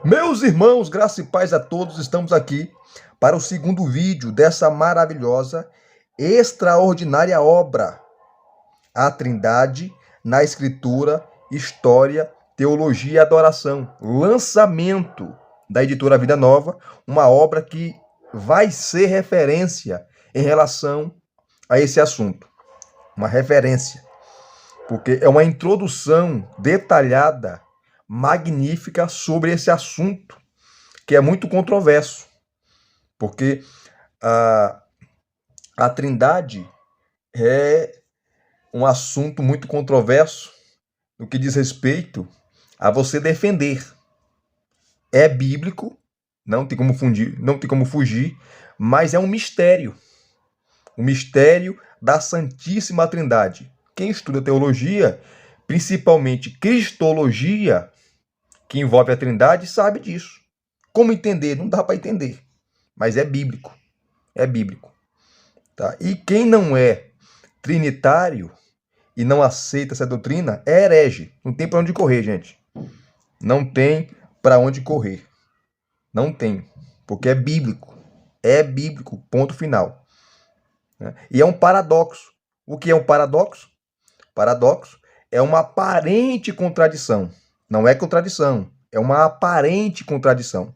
Meus irmãos, graça e paz a todos, estamos aqui para o segundo vídeo dessa maravilhosa, extraordinária obra, a Trindade na Escritura, História, Teologia e Adoração. Lançamento da editora Vida Nova, uma obra que vai ser referência em relação a esse assunto. Uma referência, porque é uma introdução detalhada, magnífica sobre esse assunto, que é muito controverso, porque a Trindade é um assunto muito controverso no que diz respeito a você defender. É bíblico, não tem como fugir, mas é um mistério. O mistério da Santíssima Trindade. Quem estuda teologia, principalmente cristologia, que envolve a Trindade, sabe disso. Como entender? Não dá para entender, mas é bíblico. É bíblico. Tá? E quem não é trinitário e não aceita essa doutrina é herege. Não tem para onde correr, gente. Não tem para onde correr. Não tem, porque é bíblico. É bíblico, ponto final. E é um paradoxo. O que é um paradoxo? Paradoxo é uma aparente contradição. Não é contradição, é uma aparente contradição.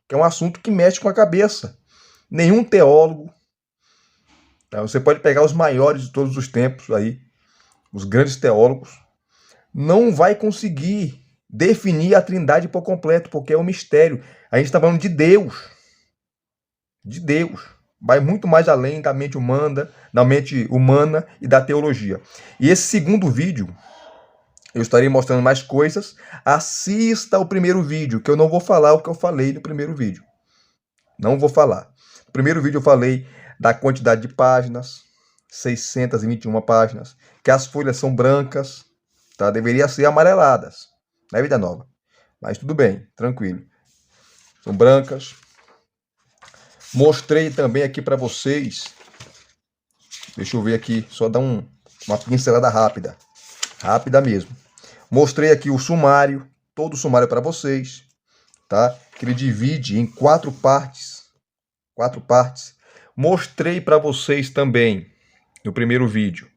Que é um assunto que mexe com a cabeça. Nenhum teólogo, tá? Você pode pegar os maiores de todos os tempos aí, os grandes teólogos, não vai conseguir definir a Trindade por completo, porque é um mistério. A gente está falando de Deus. De Deus. Vai muito mais além da mente humana e da teologia. E esse segundo vídeo, eu estarei mostrando mais coisas. Assista o primeiro vídeo, que eu não vou falar o que eu falei no primeiro vídeo. Não vou falar. No primeiro vídeo eu falei da quantidade de páginas, 621 páginas, que as folhas são brancas, tá? Deveria ser amareladas, na Vida Nova. Mas tudo bem, tranquilo. São brancas. Mostrei também aqui para vocês, deixa eu ver aqui, só dar uma pincelada rápida, rápida mesmo. Mostrei aqui o sumário, todo o sumário para vocês, tá? Que ele divide em 4 partes, 4 partes. Mostrei para vocês também, no primeiro vídeo,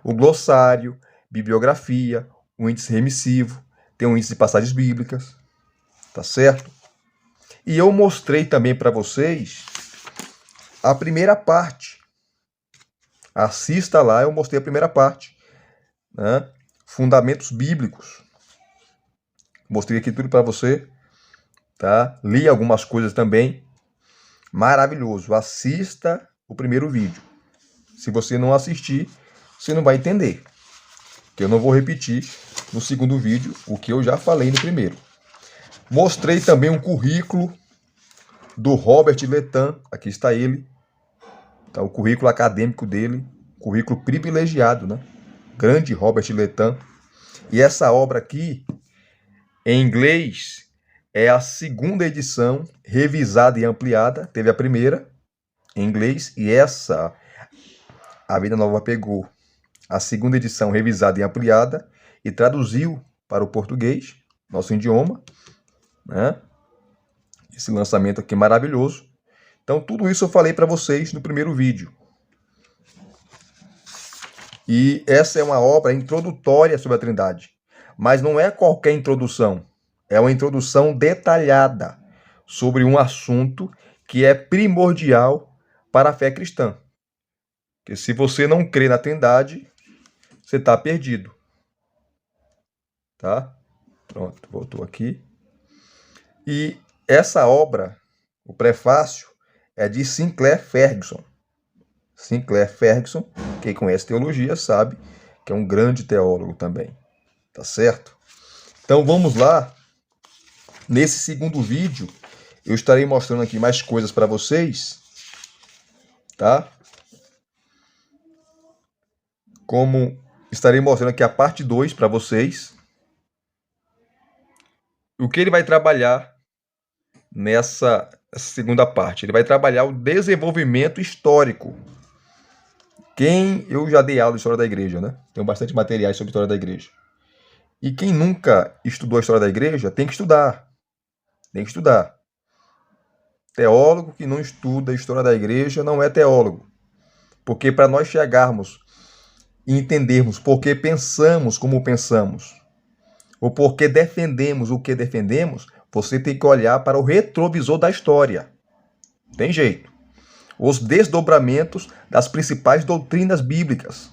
o glossário, bibliografia, o índice remissivo, tem um índice de passagens bíblicas, tá certo? E eu mostrei também para vocês a primeira parte. Assista lá, eu mostrei a primeira parte, né? Fundamentos bíblicos. Mostrei aqui tudo para você, tá? Li algumas coisas também. Maravilhoso. Assista o primeiro vídeo. Se você não assistir, você não vai entender. Que eu não vou repetir no segundo vídeo o que eu já falei no primeiro. Mostrei também um currículo do Robert Letan. Aqui está ele. Tá, o currículo acadêmico dele, currículo privilegiado, né? Grande Robert Letan. E essa obra aqui, em inglês, é a segunda edição, revisada e ampliada. Teve a primeira, em inglês, e essa, a Vida Nova pegou a segunda edição, revisada e ampliada, e traduziu para o português, nosso idioma, né? Esse lançamento aqui maravilhoso. Então, tudo isso eu falei para vocês no primeiro vídeo. E essa é uma obra introdutória sobre a Trindade. Mas não é qualquer introdução. É uma introdução detalhada sobre um assunto que é primordial para a fé cristã. Porque se você não crê na Trindade, você está perdido. Tá? Pronto, voltou aqui. E essa obra, o prefácio, é de Sinclair Ferguson. Sinclair Ferguson, quem conhece teologia sabe que é um grande teólogo também. Tá certo? Então vamos lá. Nesse segundo vídeo, eu estarei mostrando aqui mais coisas para vocês. Tá? Como estarei mostrando aqui a parte 2 para vocês. O que ele vai trabalhar nessa segunda parte? Ele vai trabalhar o desenvolvimento histórico. Eu já dei aula de história da igreja, né? Tenho bastante materiais sobre história da igreja. E quem nunca estudou a história da igreja tem que estudar. Tem que estudar. Teólogo que não estuda a história da igreja não é teólogo. Porque para nós chegarmos e entendermos por que pensamos como pensamos, ou por que defendemos o que defendemos, você tem que olhar para o retrovisor da história. Tem jeito. Os desdobramentos das principais doutrinas bíblicas.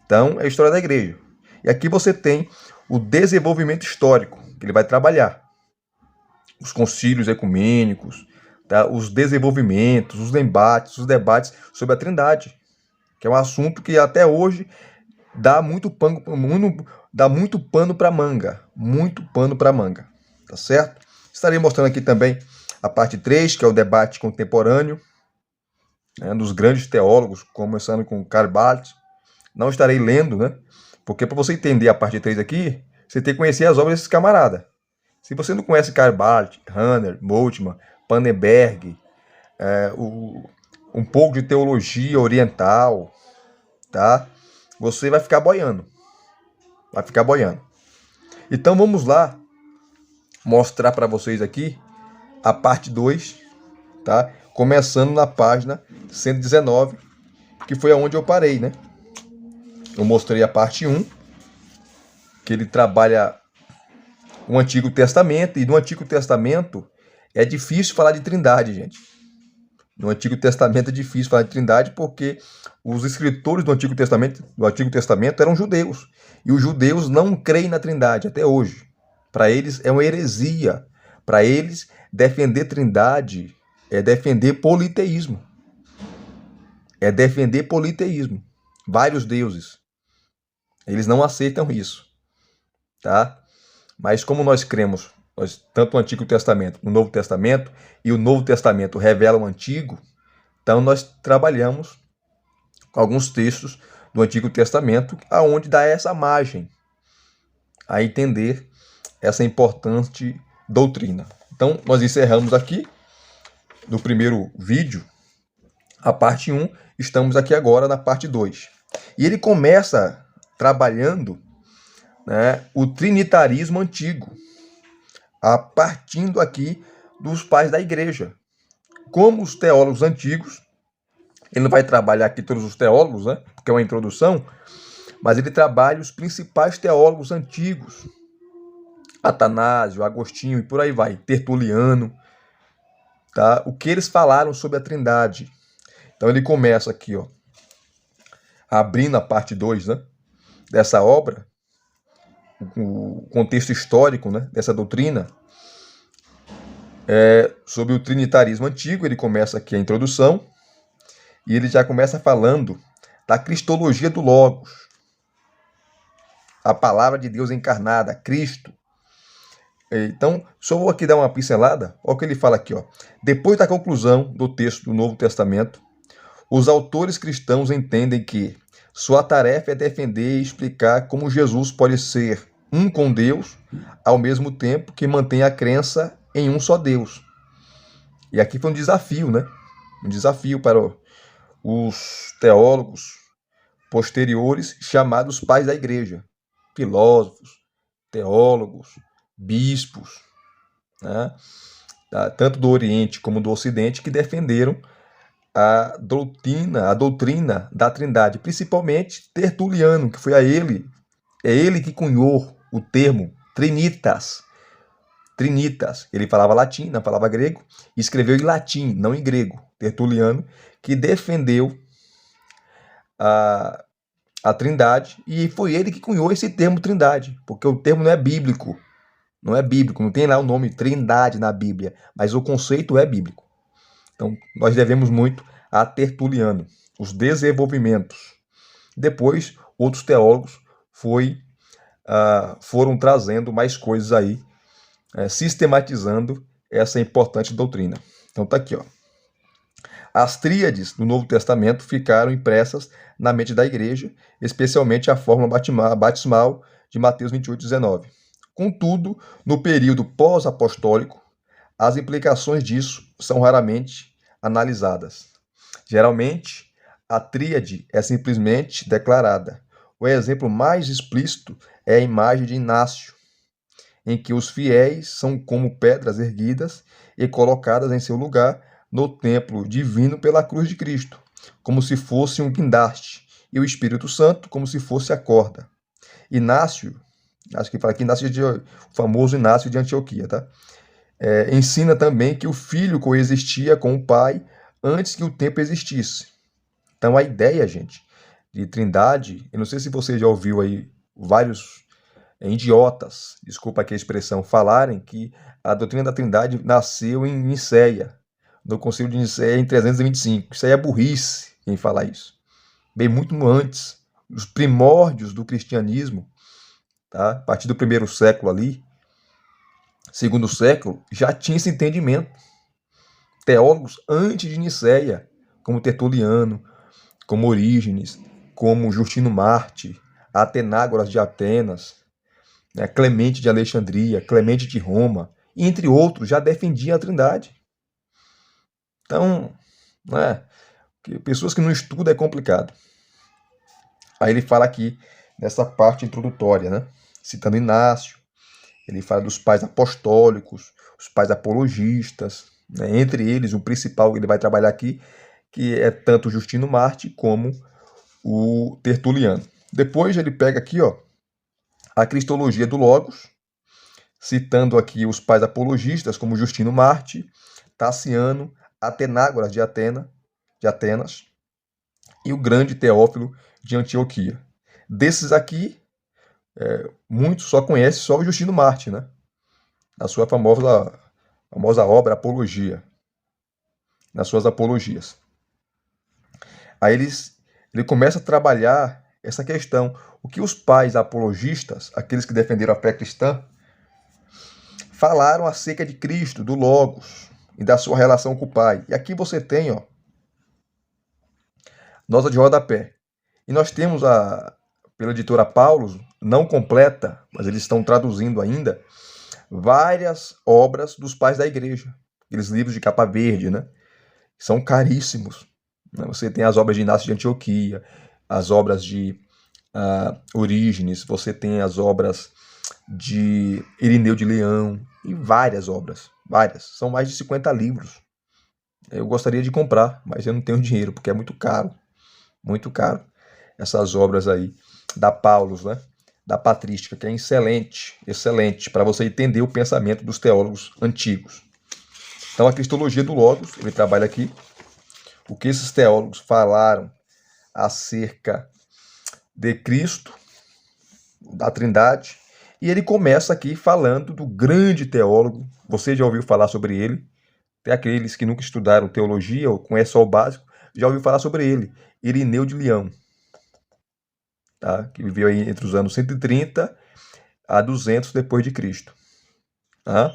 Então, é a história da igreja. E aqui você tem o desenvolvimento histórico, que ele vai trabalhar. Os concílios ecumênicos, tá? Os desenvolvimentos, os debates sobre a Trindade, que é um assunto que até hoje dá muito pano para manga. Muito pano para manga. Tá certo? Estarei mostrando aqui também a parte 3, que é o debate contemporâneo, né, dos grandes teólogos, começando com Karl Barth. Não estarei lendo, né? Porque para você entender a parte 3 aqui, você tem que conhecer as obras desses camaradas. Se você não conhece Karl Barth, Rahner, Moltmann, Pannenberg, um pouco de teologia oriental, tá? Você vai ficar boiando. Vai ficar boiando. Então vamos lá mostrar para vocês aqui a parte 2, tá? Começando na página 119, que foi aonde eu parei, né? Eu mostrei a parte 1, que ele trabalha o Antigo Testamento, e no Antigo Testamento é difícil falar de Trindade, gente. No Antigo Testamento é difícil falar de Trindade porque os escritores do Antigo Testamento eram judeus, e os judeus não creem na Trindade até hoje. Para eles é uma heresia. Para eles, defender Trindade é defender politeísmo. É defender politeísmo. Vários deuses. Eles não aceitam isso, tá? Mas como nós cremos, tanto no Antigo Testamento, no Novo Testamento, e o Novo Testamento revela o Antigo, então nós trabalhamos com alguns textos do Antigo Testamento, aonde dá essa margem a entender essa importante doutrina. Então, nós encerramos aqui, no primeiro vídeo, a parte 1, estamos aqui agora na parte 2. E ele começa trabalhando, né, o trinitarismo antigo, partindo aqui dos pais da igreja. Como os teólogos antigos, ele não vai trabalhar aqui todos os teólogos, né, porque é uma introdução, mas ele trabalha os principais teólogos antigos, Atanásio, Agostinho e por aí vai, Tertuliano, tá? O que eles falaram sobre a Trindade. Então ele começa aqui, ó, abrindo a parte 2, né, dessa obra, o contexto histórico, né, dessa doutrina, sobre o trinitarismo antigo. Ele começa aqui a introdução, e ele já começa falando da cristologia do Logos, a palavra de Deus encarnada, Cristo. Então, só vou aqui dar uma pincelada. Olha o que ele fala aqui, ó. Depois da conclusão do texto do Novo Testamento, os autores cristãos entendem que sua tarefa é defender e explicar como Jesus pode ser um com Deus, ao mesmo tempo que mantém a crença em um só Deus. E aqui foi um desafio, né? Um desafio para os teólogos posteriores, chamados pais da igreja. Filósofos, teólogos, bispos, né? Tanto do Oriente como do Ocidente, que defenderam a doutrina da Trindade, principalmente Tertuliano, que foi é ele que cunhou o termo Trinitas. Ele falava latim, não falava grego, e escreveu em latim, não em grego. Tertuliano, que defendeu a Trindade, e foi ele que cunhou esse termo Trindade, porque o termo não é bíblico, não tem lá o nome Trindade na Bíblia, mas o conceito é bíblico. Então, nós devemos muito a Tertuliano, os desenvolvimentos. Depois, outros teólogos foram trazendo mais coisas aí, sistematizando essa importante doutrina. Então, tá aqui, ó. As tríades do Novo Testamento ficaram impressas na mente da igreja, especialmente a fórmula batismal de Mateus 28:19. Contudo, no período pós-apostólico, as implicações disso são raramente analisadas. Geralmente, a tríade é simplesmente declarada. O exemplo mais explícito é a imagem de Inácio, em que os fiéis são como pedras erguidas e colocadas em seu lugar no templo divino pela cruz de Cristo, como se fosse um guindaste, e o Espírito Santo como se fosse a corda. Inácio, acho que fala aqui, o famoso Inácio de Antioquia, tá? Ensina também que o Filho coexistia com o Pai antes que o tempo existisse. Então a ideia, gente, de trindade, eu não sei se você já ouviu aí vários idiotas, desculpa aqui a expressão, falarem que a doutrina da trindade nasceu em Nicéia, no Concílio de Nicéia em 325. Isso aí é burrice, quem fala isso. Bem, muito antes, os primórdios do cristianismo, tá? A partir do primeiro século ali, segundo século, já tinha esse entendimento. Teólogos antes de Nicéia, como Tertuliano, como Orígenes, como Justino Marte, Atenágoras de Atenas, né, Clemente de Alexandria, Clemente de Roma, e entre outros, já defendiam a Trindade. Então, né, pessoas que não estudam é complicado. Aí ele fala aqui nessa parte introdutória, né, citando Inácio, ele fala dos pais apostólicos, os pais apologistas, né, entre eles o principal que ele vai trabalhar aqui, que é tanto Justino Marte como o Tertuliano. Depois ele pega aqui, ó, a cristologia do Logos, citando aqui os pais apologistas como Justino Marte, Tassiano, Atenágoras de Atenas e o grande Teófilo de Antioquia. Desses aqui, muitos só conhecem só o Justino Marte, né? Na sua famosa obra Apologia, nas suas apologias. Aí ele começa a trabalhar essa questão. O que os pais apologistas, aqueles que defenderam a fé cristã, falaram acerca de Cristo, do Logos e da sua relação com o Pai. E aqui você tem, ó, nota de rodapé. E nós temos pela editora Paulus, não completa, mas eles estão traduzindo ainda, várias obras dos pais da igreja. Aqueles livros de capa verde, né? São caríssimos. Você tem as obras de Inácio de Antioquia, as obras de Orígenes, você tem as obras de Irineu de Leão e várias obras, várias. São mais de 50 livros. Eu gostaria de comprar, mas eu não tenho dinheiro, porque é muito caro. Muito caro. Essas obras aí da Paulus, né? Da patrística, que é excelente, excelente, para você entender o pensamento dos teólogos antigos. Então, a cristologia do Logos, ele trabalha aqui. O que esses teólogos falaram acerca de Cristo, da Trindade, e ele começa aqui falando do grande teólogo. Você já ouviu falar sobre ele? Tem aqueles que nunca estudaram teologia ou conhecem só o básico, já ouviu falar sobre ele, Irineu de Leão, tá? Que viveu aí entre os anos 130 a 200 depois de Cristo. Tá?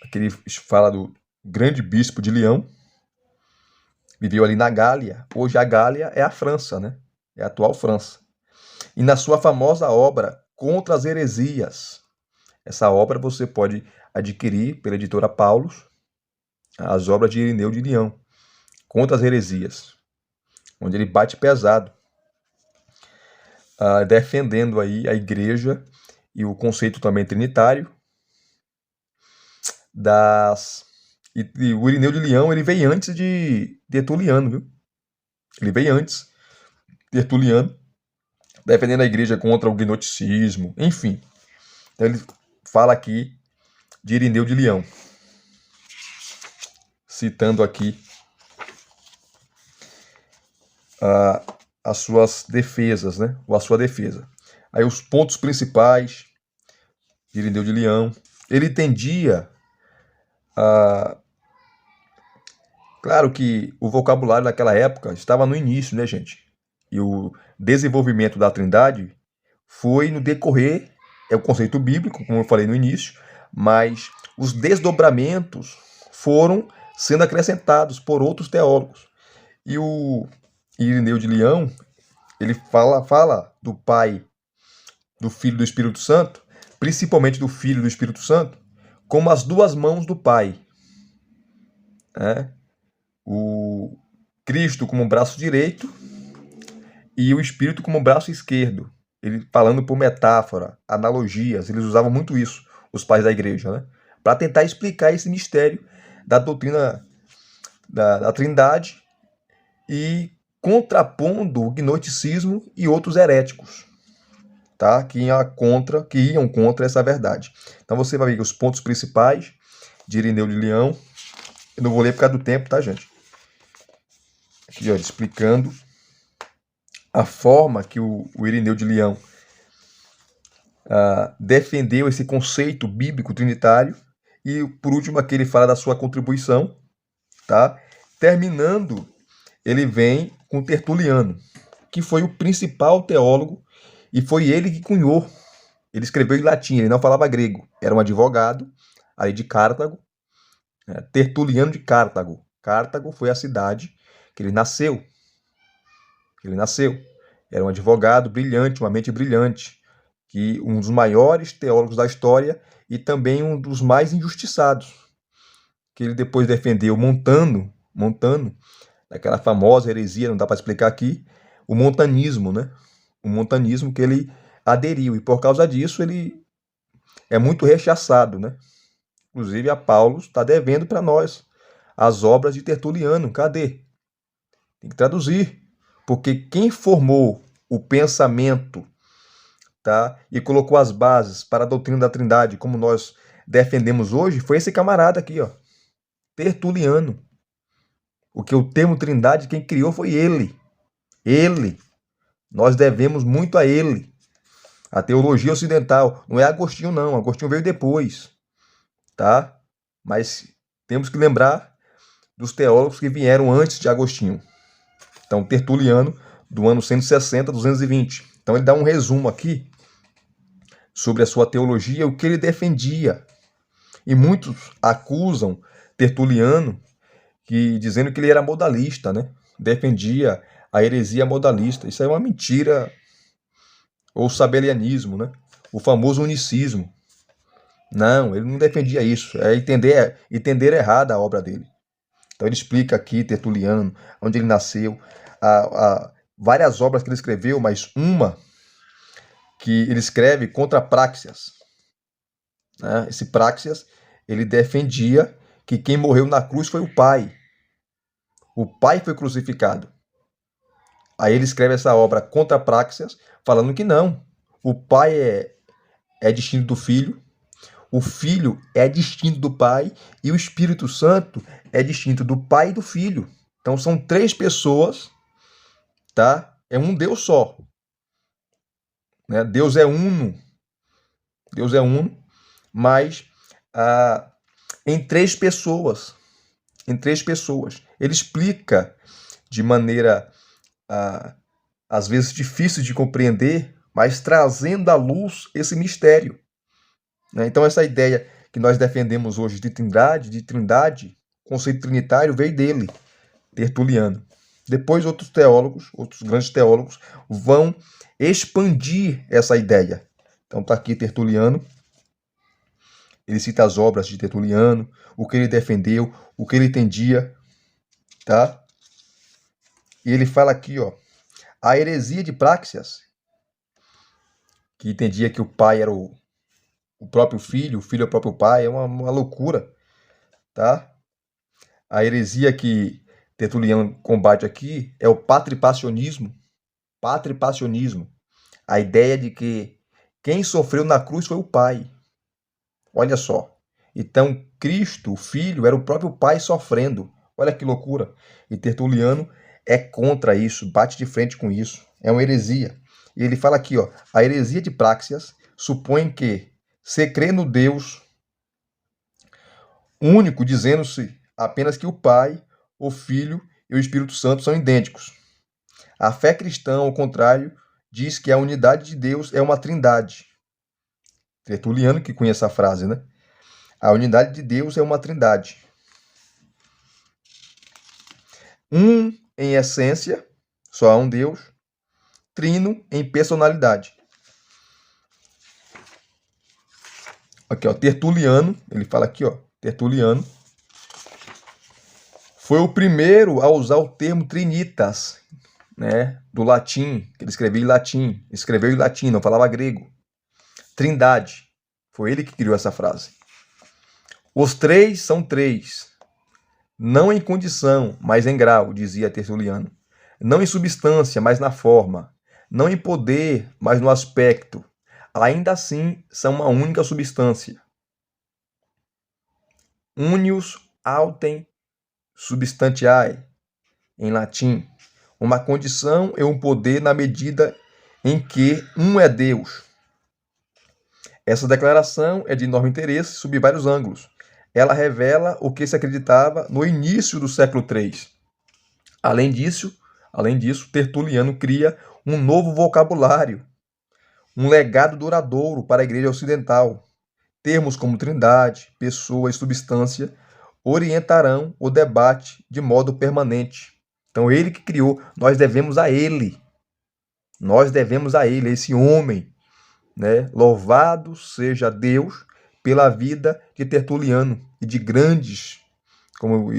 Aqui ele fala do grande bispo de Leão, viveu ali na Gália. Hoje a Gália é a França, né? É a atual França. E na sua famosa obra Contra as Heresias, essa obra você pode adquirir pela editora Paulus, as obras de Irineu de Leão, Contra as Heresias, onde ele bate pesado, defendendo aí a igreja e o conceito também trinitário e o Irineu de Leão, ele veio antes de Tertuliano, viu? Ele veio antes de Tertuliano, defendendo a igreja contra o gnosticismo, enfim. Então ele fala aqui de Irineu de Leão, citando aqui as suas defesas, né? Ou a sua defesa. Aí os pontos principais de Irineu de Leão. Ele tendia a... Claro que o vocabulário daquela época estava no início, né, gente? E o desenvolvimento da Trindade foi no decorrer, é o conceito bíblico, como eu falei no início, mas os desdobramentos foram sendo acrescentados por outros teólogos. E o Irineu de Leão, ele fala do Pai, do Filho e do Espírito Santo, principalmente do Filho e do Espírito Santo, como as duas mãos do Pai. O Cristo como braço direito e o Espírito como braço esquerdo. ele falando por metáfora, analogias, eles usavam muito isso, os pais da igreja, né? Para tentar explicar esse mistério da doutrina da Trindade e contrapondo o gnosticismo e outros heréticos, tá? Que iam contra essa verdade. Então você vai ver que os pontos principais de Irineu de Leão, eu não vou ler por causa do tempo, tá, gente? Aqui, ó, explicando a forma que o Irineu de Leão defendeu esse conceito bíblico trinitário. E, por último, aqui ele fala da sua contribuição, tá? Terminando, ele vem com Tertuliano, que foi o principal teólogo e foi ele que cunhou. Ele escreveu em latim, ele não falava grego. Era um advogado ali de Cartago, Tertuliano de Cartago. Cartago foi a cidade que ele nasceu. Era um advogado brilhante, uma mente brilhante, que um dos maiores teólogos da história e também um dos mais injustiçados, que ele depois defendeu Montano, daquela famosa heresia, não dá para explicar aqui, o montanismo, né? O montanismo que ele aderiu, e por causa disso ele é muito rechaçado, né? Inclusive a Paulo está devendo para nós as obras de Tertuliano, cadê? Tem que traduzir, porque quem formou o pensamento, tá? E colocou as bases para a doutrina da Trindade, como nós defendemos hoje, foi esse camarada aqui, ó, Tertuliano. O que o termo Trindade, quem criou foi ele. Ele. Nós devemos muito a ele. A teologia ocidental. Não é Agostinho, não. Agostinho veio depois. Tá? Mas temos que lembrar dos teólogos que vieram antes de Agostinho. Então, Tertuliano, do ano 160 a 220. Então, ele dá um resumo aqui sobre a sua teologia, o que ele defendia. E muitos acusam Tertuliano dizendo que ele era modalista, né? Defendia a heresia modalista. Isso é uma mentira, ou sabelianismo, né? O famoso unicismo. Não, ele não defendia isso. É entender errado a obra dele. Então ele explica aqui, Tertuliano, onde ele nasceu, várias obras que ele escreveu, mas uma que ele escreve contra Práxias. Né? Esse Práxias, ele defendia que quem morreu na cruz foi o pai. O pai foi crucificado. Aí ele escreve essa obra contra Práxias, falando que não. O pai é distinto do filho, o filho é distinto do pai e o Espírito Santo é distinto do pai e do filho. Então são três pessoas, tá? É um Deus só. Né? Deus é uno. Deus é uno, mas em três pessoas. Em três pessoas. Ele explica de maneira às vezes difícil de compreender, mas trazendo à luz esse mistério. Né? Então essa ideia que nós defendemos hoje de trindade, conceito trinitário, veio dele, Tertuliano. Depois outros teólogos, outros grandes teólogos, vão expandir essa ideia. Então está aqui Tertuliano, ele cita as obras de Tertuliano, o que ele defendeu, o que ele entendia, tá? E ele fala aqui, ó, a heresia de Práxias, que entendia que o pai era o próprio filho, o filho é o próprio pai, é uma loucura, tá? A heresia que Tertuliano combate aqui é o patripassionismo. Patripassionismo. A ideia de que quem sofreu na cruz foi o pai. Olha só. Então, Cristo, o filho, era o próprio pai sofrendo. Olha que loucura. E Tertuliano é contra isso, bate de frente com isso. É uma heresia. E ele fala aqui, ó, a heresia de Práxias supõe que se crê no Deus único, dizendo-se apenas que o Pai, o Filho e o Espírito Santo são idênticos. A fé cristã, ao contrário, diz que a unidade de Deus é uma trindade. Tertuliano que conhece a frase, né? A unidade de Deus é uma trindade. Um em essência, só há um Deus, trino em personalidade. Aqui, ó, Tertuliano, ele fala aqui, ó, Tertuliano foi o primeiro a usar o termo trinitas. né, do latim, que ele escreveu em latim, não falava grego. Trindade. Foi ele que criou essa frase. Os três são três, não em condição, mas em grau, dizia Tertuliano. Não em substância, mas na forma. Não em poder, mas no aspecto. Ainda assim, são uma única substância. Unius autem substantiae, em latim. Uma condição e um poder na medida em que um é Deus. Essa declaração é de enorme interesse sob vários ângulos. Ela revela o que se acreditava no início do século III. Além disso, Tertuliano cria um novo vocabulário, um legado duradouro para a Igreja Ocidental. Termos como trindade, pessoa e substância orientarão o debate de modo permanente. Então, ele que criou, nós devemos a ele. Nós devemos a ele, a esse homem, né? Louvado seja Deus pela vida de Tertuliano e de grandes, como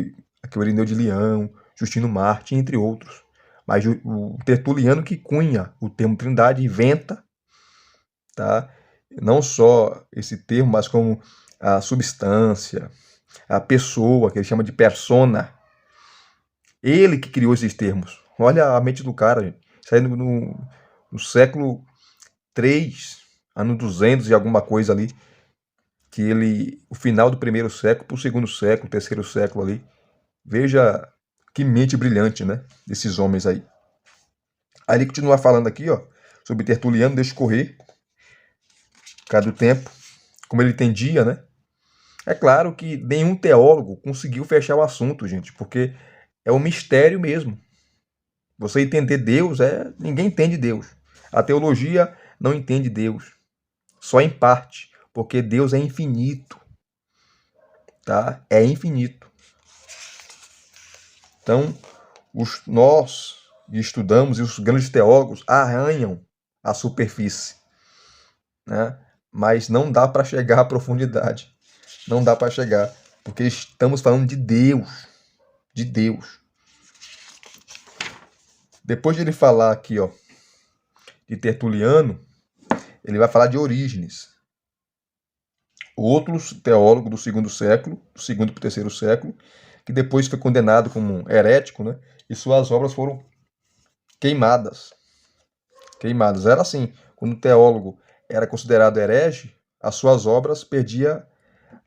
aqui o Irineu de Leão, Justino Marte, entre outros. Mas o Tertuliano que cunha o termo trindade, inventa, tá? Não só esse termo, mas como a substância, a pessoa, que ele chama de persona. Ele que criou esses termos. Olha a mente do cara, gente. Isso aí no século III, ano 200 e alguma coisa ali, que ele, o final do primeiro século para o segundo século, terceiro século ali. Veja que mente brilhante, né? Desses homens aí. Aí ele continua falando aqui, ó, sobre Tertuliano, deixa correr, por causa do tempo, como ele entendia, né? É claro que nenhum teólogo conseguiu fechar o assunto, gente, porque é um mistério mesmo. Você entender Deus, ninguém entende Deus. A teologia não entende Deus, só em parte, porque Deus é infinito, tá? É infinito. Então, nós que estudamos e os grandes teólogos arranham a superfície, né? Mas não dá para chegar à profundidade. Não dá para chegar, porque estamos falando de Deus, de Deus. Depois de ele falar aqui, ó, de Tertuliano, ele vai falar de Orígenes. Outro teólogo do segundo século, do segundo para o terceiro século, que depois foi condenado como herético, né? E suas obras foram queimadas. Queimadas. Era assim, quando o teólogo era considerado herege, as suas obras perdiam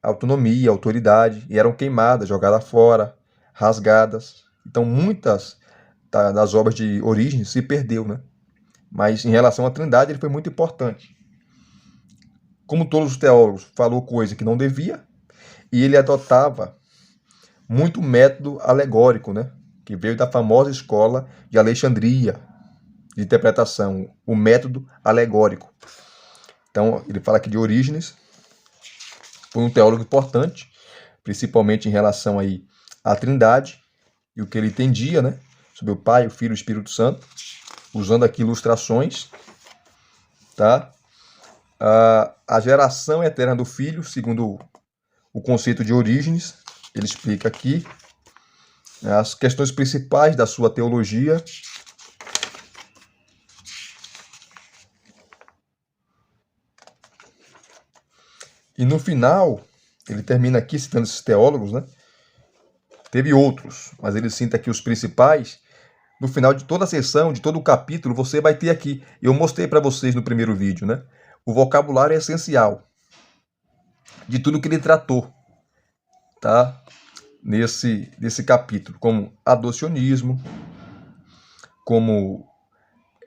autonomia, autoridade, e eram queimadas, jogadas fora, rasgadas. Então, muitas das obras de Orígenes se perdeu, né? Mas em relação à Trindade, ele foi muito importante. Como todos os teólogos, falou coisa que não devia, e ele adotava muito método alegórico, né? Que veio da famosa escola de Alexandria, de interpretação, o método alegórico. Então, ele fala aqui de Orígenes, foi um teólogo importante, principalmente em relação aí à Trindade e o que ele entendia, né? Sobre o Pai, o Filho e o Espírito Santo, usando aqui ilustrações, tá? A geração eterna do Filho, segundo o conceito de Orígenes, ele explica aqui as questões principais da sua teologia. E no final, ele termina aqui citando esses teólogos, né? Teve outros, mas ele cita aqui os principais. No final de toda a sessão, de todo o capítulo, você vai ter aqui. Eu mostrei para vocês no primeiro vídeo, né? O vocabulário é essencial de tudo que ele tratou, tá? Nesse capítulo, como adocionismo, como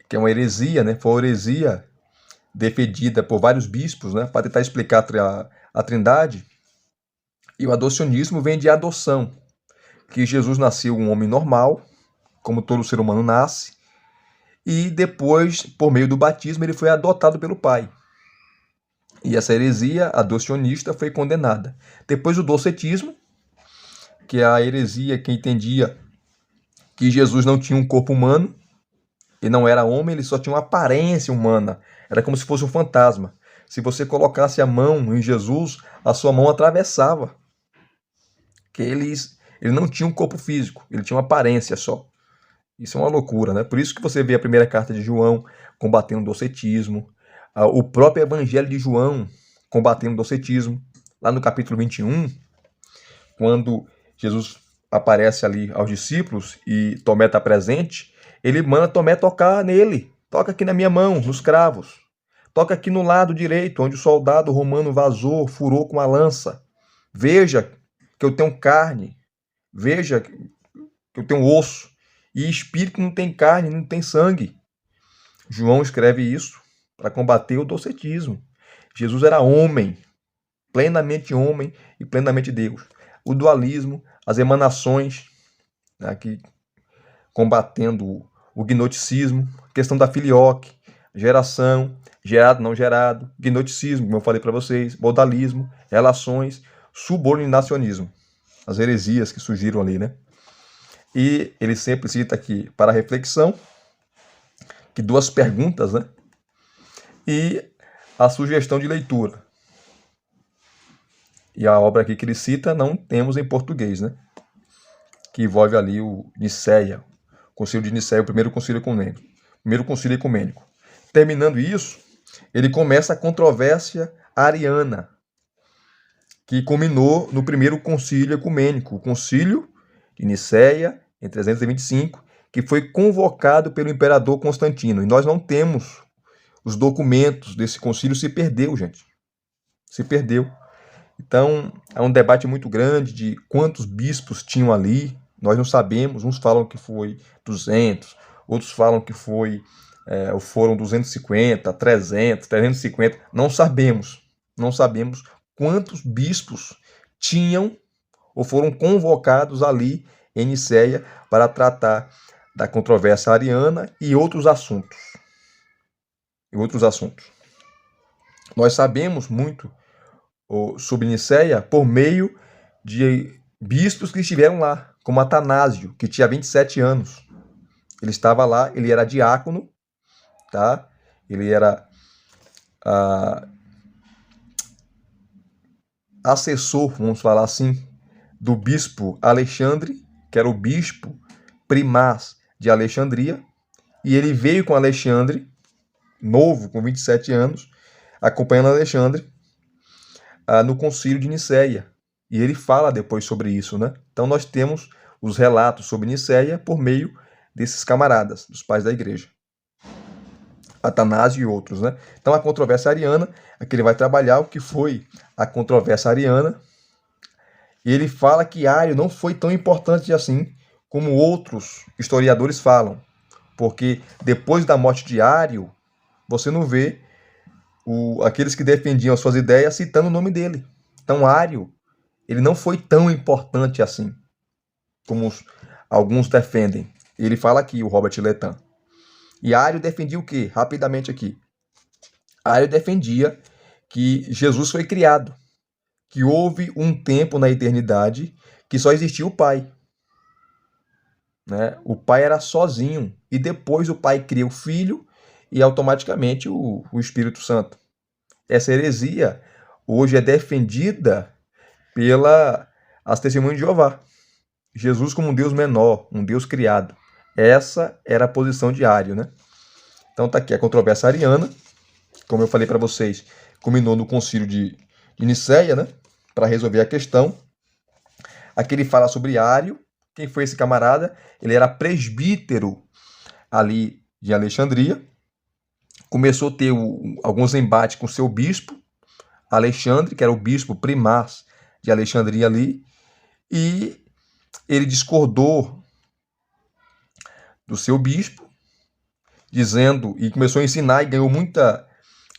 que é uma heresia, né? Foi uma heresia defendida por vários bispos, né? Para tentar explicar a Trindade. E o adocionismo vem de adoção, que Jesus nasceu um homem normal, como todo ser humano nasce, e depois, por meio do batismo, ele foi adotado pelo Pai. E essa heresia adocionista foi condenada. Depois o docetismo, que é a heresia que entendia que Jesus não tinha um corpo humano, e não era homem, ele só tinha uma aparência humana. Era como se fosse um fantasma. Se você colocasse a mão em Jesus, a sua mão atravessava. Que ele não tinha um corpo físico, ele tinha uma aparência só. Isso é uma loucura, né? Por isso que você vê a primeira carta de João combatendo o docetismo, o próprio Evangelho de João combatendo o docetismo. Lá no capítulo 21, quando Jesus aparece ali aos discípulos e Tomé está presente, ele manda Tomé tocar nele. Toca aqui na minha mão, nos cravos. Toca aqui no lado direito, onde o soldado romano vazou, furou com a lança. Veja que eu tenho carne. Veja que eu tenho osso. E espírito não tem carne, não tem sangue. João escreve isso para combater o docetismo. Jesus era homem e plenamente Deus. O dualismo, as emanações, aqui combatendo o gnosticismo, questão da filioque, geração, gerado, não gerado, gnosticismo, como eu falei para vocês, modalismo, relações, subordinacionismo, as heresias que surgiram ali, né? E ele sempre cita aqui para reflexão que duas perguntas, né? E a sugestão de leitura. E a obra aqui que ele cita não temos em português, né? Que envolve ali o Nicéia, o Concílio de Nicéia, o primeiro concílio ecumênico. Primeiro concílio ecumênico. Terminando isso, ele começa a controvérsia ariana, que culminou no primeiro concílio ecumênico, o Concílio de Nicéia, em 325, que foi convocado pelo imperador Constantino. E nós não temos os documentos desse concílio, se perdeu, gente. Se perdeu. Então, há um debate muito grande de quantos bispos tinham ali. Nós não sabemos. Uns falam que foi 200, outros falam que foram 250, 300, 350. Não sabemos. Não sabemos quantos bispos tinham ou foram convocados ali em Nicéia para tratar da controvérsia ariana e outros assuntos. Nós sabemos muito sobre Nicéia por meio de bispos que estiveram lá, como Atanásio, que tinha 27 anos. Ele estava lá, ele era diácono, tá? Ele era assessor, vamos falar assim, do bispo Alexandre, que era o bispo primaz de Alexandria, e ele veio com Alexandre, novo, com 27 anos, acompanhando Alexandre, no concílio de Nicéia. E ele fala depois sobre isso, né? Então nós temos os relatos sobre Nicéia por meio desses camaradas, dos pais da igreja. Atanásio e outros, né? Então a controvérsia ariana, aqui ele vai trabalhar o que foi a controvérsia ariana. E ele fala que Ário não foi tão importante assim como outros historiadores falam. Porque depois da morte de Ário, você não vê aqueles que defendiam as suas ideias citando o nome dele. Então Ário, ele não foi tão importante assim como alguns defendem. Ele fala aqui, o Robert Letan. E Ário defendia o quê? Rapidamente aqui. Ário defendia que Jesus foi criado, que houve um tempo na eternidade que só existia o Pai. Né? O Pai era sozinho, e depois o Pai cria o Filho e automaticamente o Espírito Santo. Essa heresia hoje é defendida pelas Testemunhas de Jeová. Jesus como um Deus menor, um Deus criado. Essa era a posição de Ário, né? Então está aqui a controvérsia ariana, como eu falei para vocês, culminou no concílio de Nicéia, né? Para resolver a questão. Aqui ele fala sobre Ário. Quem foi esse camarada? Ele era presbítero ali de Alexandria. Começou a ter alguns embates com seu bispo, Alexandre, que era o bispo primaz de Alexandria ali, e ele discordou do seu bispo, dizendo, e começou a ensinar e ganhou muita.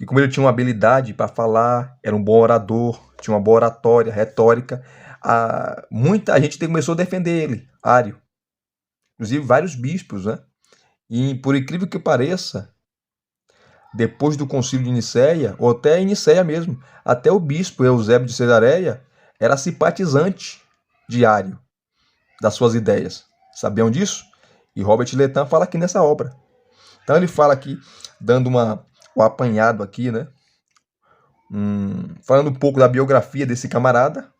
E como ele tinha uma habilidade para falar, era um bom orador, tinha uma boa oratória, retórica, muita gente começou a defender ele, Ário. Inclusive vários bispos, né? E por incrível que pareça, depois do concílio de Nicéia, ou até em Nicéia mesmo, até o bispo Eusébio de Cesareia era simpatizante de Ário, das suas ideias. Sabiam disso? E Robert Letan fala aqui nessa obra. Então ele fala aqui, dando um apanhado aqui, né? Falando um pouco da biografia desse camarada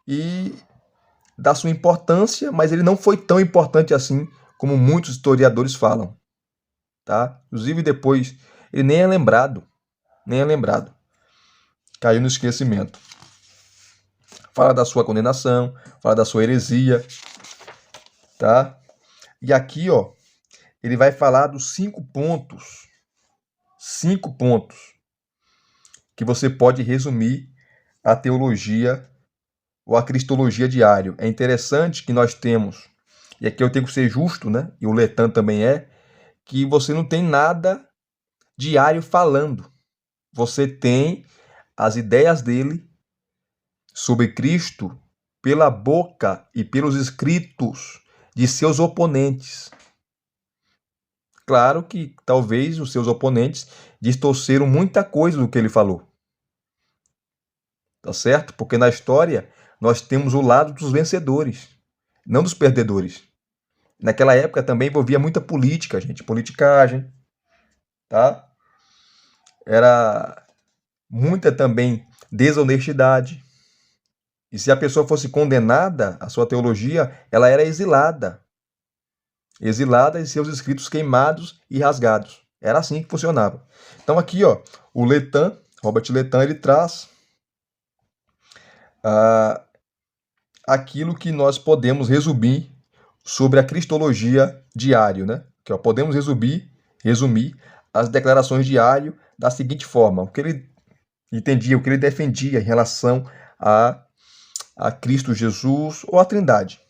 e da sua importância, mas ele não foi tão importante assim como muitos historiadores falam, tá? Inclusive depois ele nem é lembrado, caiu no esquecimento. Fala da sua condenação, fala da sua heresia, tá? E aqui, ó, ele vai falar dos 5 pontos que você pode resumir a teologia ou a cristologia de Ario. É interessante que nós temos, e aqui eu tenho que ser justo, né? E o Letan também que você não tem nada de Ario falando. Você tem as ideias dele sobre Cristo pela boca e pelos escritos de seus oponentes. Claro que talvez os seus oponentes distorceram muita coisa do que ele falou. Tá certo? Porque na história nós temos o lado dos vencedores, não dos perdedores. Naquela época também envolvia muita política, gente, politicagem, tá? Era muita também desonestidade. E se a pessoa fosse condenada, a sua teologia, ela era exilada. Exilada e seus escritos queimados e rasgados. Era assim que funcionava. Então aqui, ó, o Letan, Robert Letan, ele traz aquilo que nós podemos resumir sobre a cristologia de Ario, né? Que ó, podemos resumir as declarações de Ario da seguinte forma: o que ele entendia, o que ele defendia em relação a Cristo Jesus ou a Trindade.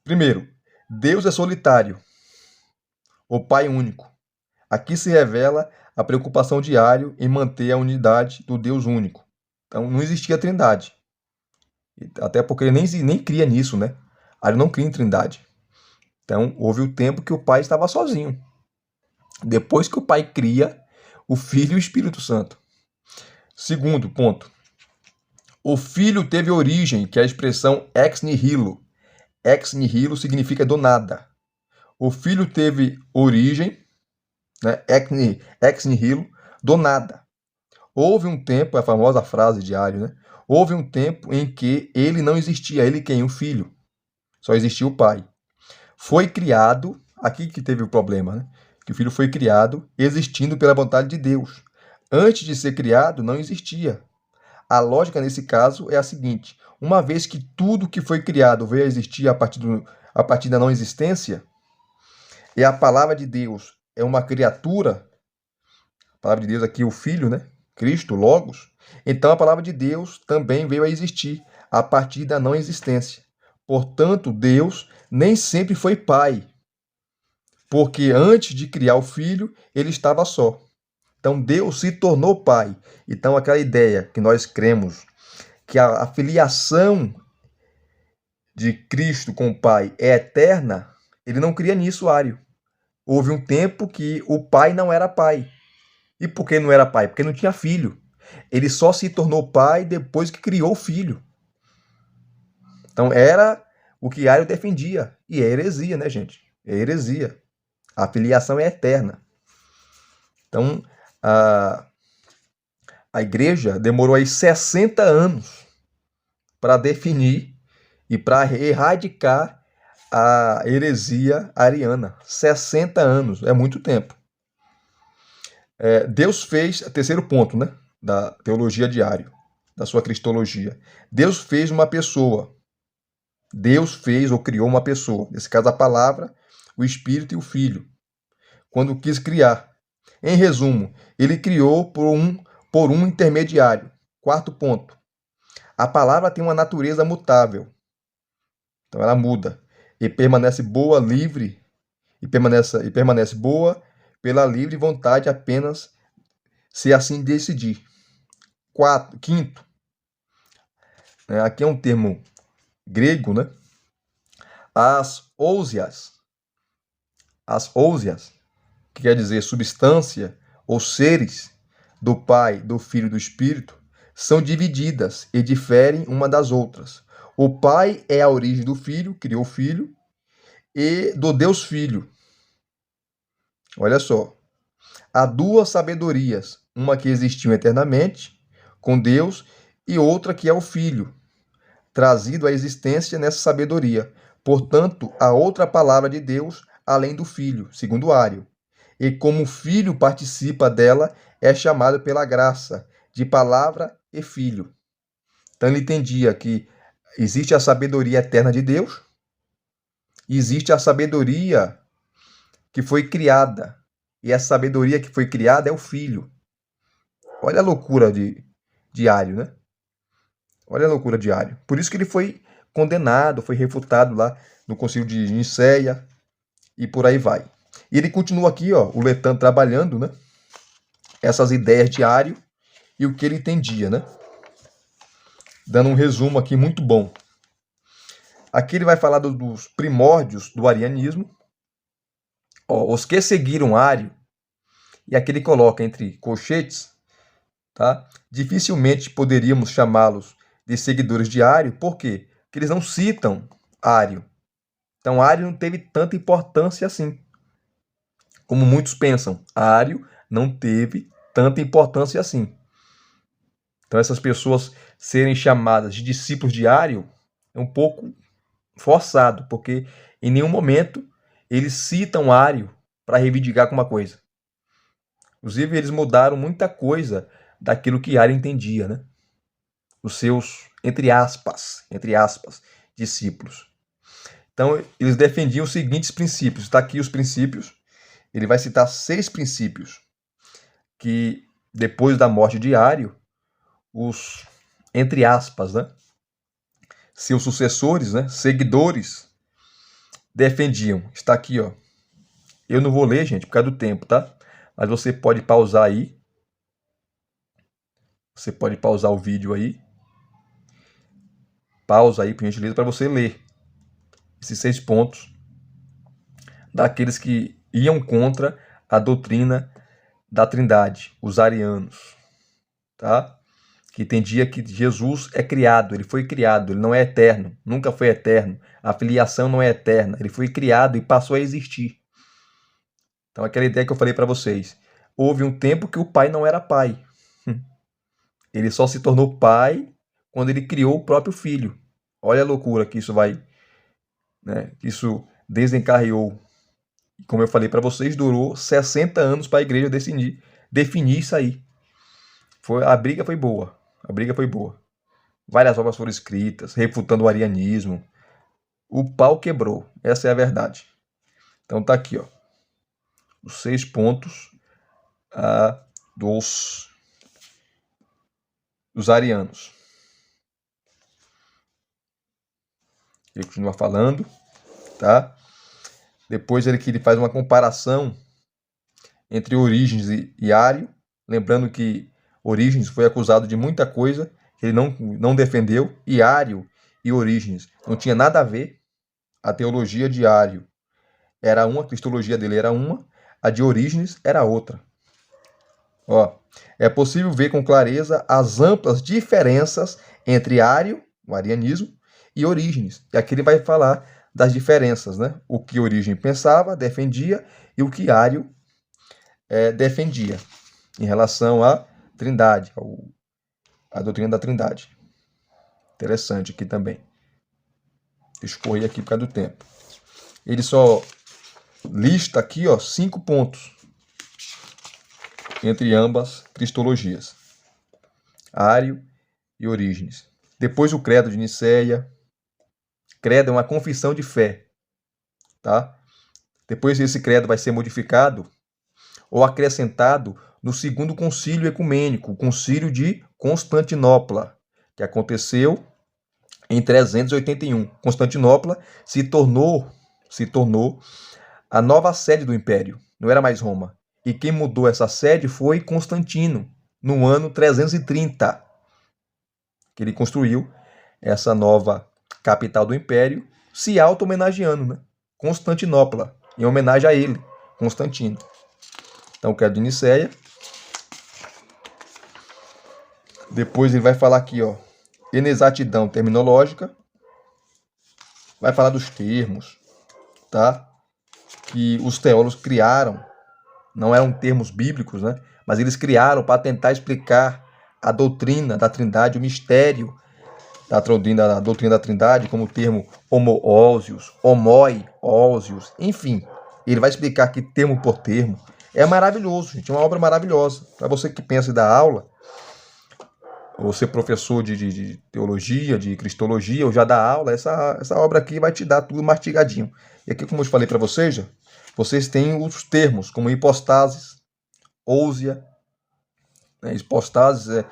Primeiro, Deus é solitário, o Pai único. Aqui se revela a preocupação de Ario em manter a unidade do Deus único. Então não existia Trindade. Até porque ele nem cria nisso, né? Ario não cria em Trindade. Então houve o tempo que o Pai estava sozinho. Depois que o Pai cria o Filho e o Espírito Santo. Segundo ponto. O Filho teve origem, que é a expressão ex nihilo. Ex nihilo significa do nada. O Filho teve origem, né, ex nihilo, do nada. Houve um tempo, a famosa frase de Ario, né? Houve um tempo em que ele não existia. Ele quem? O Filho. Só existia o Pai. Foi criado, aqui que teve o problema, né? Que o Filho foi criado existindo pela vontade de Deus. Antes de ser criado, não existia. A lógica nesse caso é a seguinte: uma vez que tudo que foi criado veio a existir a partir da não existência, e a palavra de Deus é uma criatura, a palavra de Deus aqui é o Filho, né? Cristo, Logos, então a palavra de Deus também veio a existir a partir da não existência. Portanto, Deus nem sempre foi Pai, porque antes de criar o Filho, ele estava só. Então Deus se tornou Pai. Então aquela ideia que nós cremos, que a filiação de Cristo com o Pai é eterna, ele não cria nisso, Ario. Houve um tempo que o Pai não era Pai. E por que não era Pai? Porque não tinha filho. Ele só se tornou Pai depois que criou o Filho. Então era o que Ario defendia. E é heresia, né, gente? É heresia. A filiação é eterna. Então, a igreja demorou aí 60 anos para definir e para erradicar a heresia ariana. 60 anos, é muito tempo. Deus fez, terceiro ponto, né, da teologia de Ario, da sua cristologia. Deus fez uma pessoa. Deus fez ou criou uma pessoa. Nesse caso, a palavra, o Espírito e o Filho. Quando quis criar. Em resumo, ele criou por um intermediário. Quarto ponto. A palavra tem uma natureza mutável. Então ela muda. E permanece boa, livre. E permanece boa pela livre vontade apenas se assim decidir. Quinto. Aqui é um termo grego, né? As ousias, que quer dizer substância ou seres do Pai, do Filho e do Espírito, são divididas e diferem uma das outras. O Pai é a origem do Filho, criou o Filho, e do Deus Filho. Olha só. Há duas sabedorias, uma que existiu eternamente com Deus e outra que é o Filho, trazido à existência nessa sabedoria. Portanto, há outra palavra de Deus além do Filho, segundo Ario. E como o Filho participa dela, é chamado pela graça de palavra e filho. Então ele entendia que existe a sabedoria eterna de Deus, e existe a sabedoria que foi criada. E essa sabedoria que foi criada é o Filho. Olha a loucura de Ario, né? Olha a loucura de Ario. Por isso que ele foi condenado, foi refutado lá no Concílio de Nicéia e por aí vai. E ele continua aqui, ó, o Letan trabalhando, né? Essas ideias de Ario e o que ele entendia, né? Dando um resumo aqui muito bom. Aqui ele vai falar dos primórdios do arianismo. Ó, os que seguiram Ario, e aqui ele coloca entre colchetes, tá? Dificilmente poderíamos chamá-los de seguidores de Ario, por quê? Porque eles não citam Ario. Então, Ario não teve tanta importância assim, como muitos pensam. Ario não teve tanta importância assim. Então, essas pessoas serem chamadas de discípulos de Ario é um pouco forçado, porque em nenhum momento eles citam Ario para reivindicar alguma coisa. Inclusive, eles mudaram muita coisa daquilo que Ario entendia, né? Os seus, entre aspas, discípulos. Então, eles defendiam os seguintes princípios. Está aqui os princípios. Ele vai citar 6 princípios que, depois da morte de Ario, os, entre aspas, né, seus sucessores, né, seguidores, defendiam. Está aqui, ó. Eu não vou ler, gente, por causa do tempo, tá? Mas você pode pausar aí. Você pode pausar o vídeo aí. Pausa aí, por gentileza, para você ler esses 6 pontos daqueles que iam contra a doutrina da Trindade, os arianos, tá? Que entendia que Jesus é criado, ele foi criado, ele não é eterno, nunca foi eterno, a filiação não é eterna, ele foi criado e passou a existir. Então, aquela ideia que eu falei para vocês, houve um tempo que o pai não era pai, ele só se tornou pai quando ele criou o próprio filho. Olha a loucura que isso vai, né? Isso desencarreou. Como eu falei para vocês, durou 60 anos para a igreja definir isso aí. A briga foi boa. A briga foi boa. Várias obras foram escritas, refutando o arianismo. O pau quebrou. Essa é a verdade. Então tá aqui, ó. Os 6 pontos dos arianos. Ele continua falando, tá? Depois ele faz uma comparação entre Orígenes e Ario, lembrando que Orígenes foi acusado de muita coisa, ele não defendeu, e Ario e Orígenes não tinha nada a ver. A teologia de Ario era uma, a cristologia dele era uma, a de Orígenes era outra. Ó, é possível ver com clareza as amplas diferenças entre Ario, o arianismo, e Orígenes. E aqui ele vai falar das diferenças, né? O que Orígenes pensava, defendia, e o que Ario defendia em relação à Trindade, à doutrina da Trindade. Interessante aqui também. Deixa eu correr aqui por causa do tempo. Ele só lista aqui, ó, 5 pontos entre ambas cristologias, Ario e Orígenes. Depois o credo de Nicéia. Credo é uma confissão de fé, tá? Depois esse credo vai ser modificado ou acrescentado no segundo concílio ecumênico, o concílio de Constantinopla, que aconteceu em 381. Constantinopla se tornou a nova sede do império, não era mais Roma. E quem mudou essa sede foi Constantino, no ano 330, que ele construiu essa nova capital do império, se auto-homenageando, né? Constantinopla, em homenagem a ele, Constantino. Então, o credo de Nicéia. Depois ele vai falar aqui, ó, inexatidão terminológica. Vai falar dos termos, tá? Que os teólogos criaram. Não eram termos bíblicos, né? Mas eles criaram para tentar explicar a doutrina da Trindade, o mistério da doutrina da Trindade, como o termo homoousios, homoiousios, enfim. Ele vai explicar aqui termo por termo. É maravilhoso, gente, é uma obra maravilhosa. Para você que pensa em dar aula, ou ser professor de teologia, de cristologia, ou já dar aula, essa obra aqui vai te dar tudo mastigadinho. E aqui, como eu falei para vocês, vocês têm os termos, como hipostases, ousia, né? Hipostases